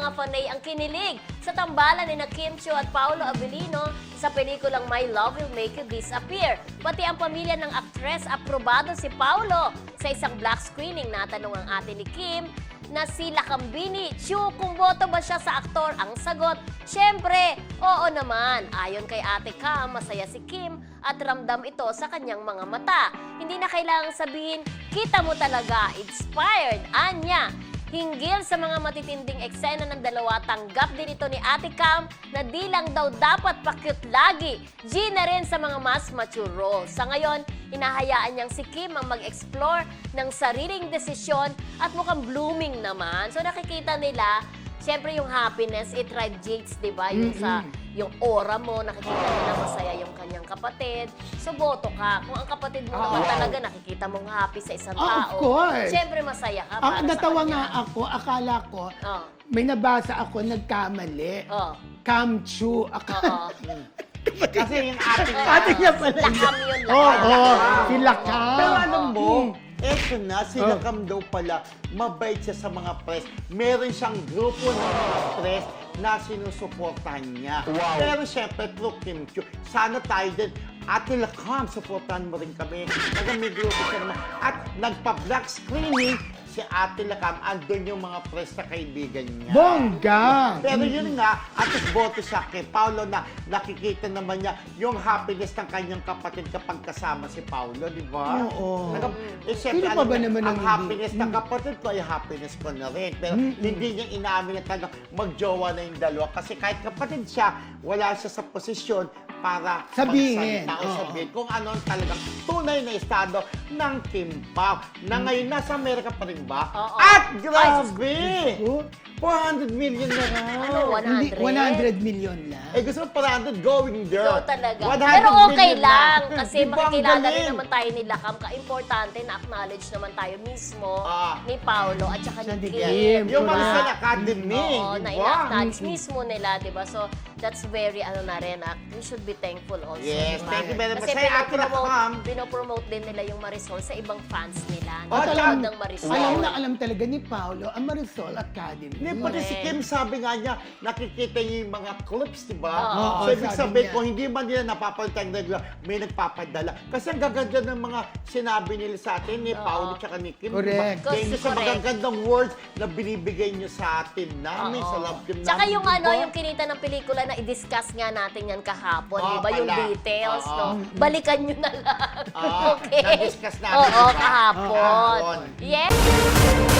mga panay ang kinilig sa tambalan ni Kim Chiu at Paolo Abilino sa pelikulang My Love Will Make You Disappear. Pati ang pamilya ng aktres aprobado si Paolo. Sa isang black screening, natanong ang ate ni Kim na si Lakambini Chiu kung boto ba siya sa aktor. Ang sagot, syempre, oo naman. Ayon kay ate Cam, masaya si Kim at ramdam ito sa kanyang mga mata. Hindi na kailangang sabihin, kita mo talaga, inspired, anya. Hinggil sa mga matitinding eksena ng dalawa, tanggap din ito ni Ate Cam na di lang daw dapat pa-cute lagi. G na rin sa mga mas mature roles. Sa ngayon, hinahayaan niyang si Kim ang mag-explore ng sariling desisyon at mukhang blooming naman. So nakikita nila, siyempre yung happiness, it radiates, di ba? Yung sa yung aura mo, nakikita nila masaya yung kanyang kapatid. So boto ka. Kung ang kapatid mo naman talaga nakikita mong happy sa isang tao, of course. siyempre masaya ka para Natawa sa kanya. nga ako, akala ko, Oh. may nabasa ako, nagkamali. Oh. Cam Chiu. Oo. Kasi yung ate niya. Ate niya pala. Lakam yun, Oo, lakam. sila Cam. Pero alam mo, eto na, si Lakam daw pala, mabait siya sa mga press. Meron siyang grupo ng mga press na sinusuportahan niya. Wow. Pero syempre, through Kim Chiu, sana tayo din, Ate Lakam, supportahan mo rin kami. Kasi may grupo siya naman. At nagpa-black screening, si Ate Lakam, andun yung mga press na kaibigan niya. Bongga! Pero yun nga, at least boto siya kay Paolo na nakikita naman niya yung happiness ng kanyang kapatid kapag kasama si Paolo, di ba? Oo. Siyempre, Sino pa ba alam niya, naman ang ang happiness ng kapatid ko ay happiness ko na rin. Pero hindi niya inaamin na talaga magjowa na yung dalawa. Kasi kahit kapatid siya, wala siya sa posisyon para Sabihin. magsalita o sabihin kung ano ang talagang tunay na estado ng Kim Pao. Na ngayon, nasa Amerika pa rin ba? Oo. At grabe! Oh, 400 million na nga. Ano, 100? 100 million lang. Eh, gusto mo 400 going there. So talaga. 100 Pero okay million lang. na. Kasi Di ba ang makikilala galing? rin naman tayo ni Lakam. Ka-importante na acknowledge naman tayo mismo ni Paolo at saka Siya ni ni Kim. Kim. Yung Correct. Marisol Academy, Oo, di na ba? ina-acknowledge mismo nila, di ba? So, that's very, na rin, we should be thankful also. Yes, di ba? thank you very much. Kasi Say, Ate Lakam. pinopromote din nila yung Marisol sa ibang fans nila. Oh, Nanonood alam- ng Marisol. Alam na alam talaga ni Paolo ang Marisol Academy. Hindi, pati si Kim, sabi nga niya, nakikita niya yung mga clips, di ba? Oo, So, ibig sabi sabihin, niya. kung hindi man nila napapalitan regular, may nagpapadala. Kasi ang gaganda ng mga sinabi nila sa atin, ni Paolo at ni Kim. Correct. Diba? Thank you sa Correct. magagandang words na binibigay niyo sa atin namin, Oo. sa love team namin. Tsaka yung di ba? yung kinita ng pelikula na i-discuss nga natin yan kahapon, Oo di ba? Yung pala. details, Oo. no? Balikan nyo na lang. Oo, okay? na-discuss natin, Oo, di ba? kahapon. Kahapon. Yes!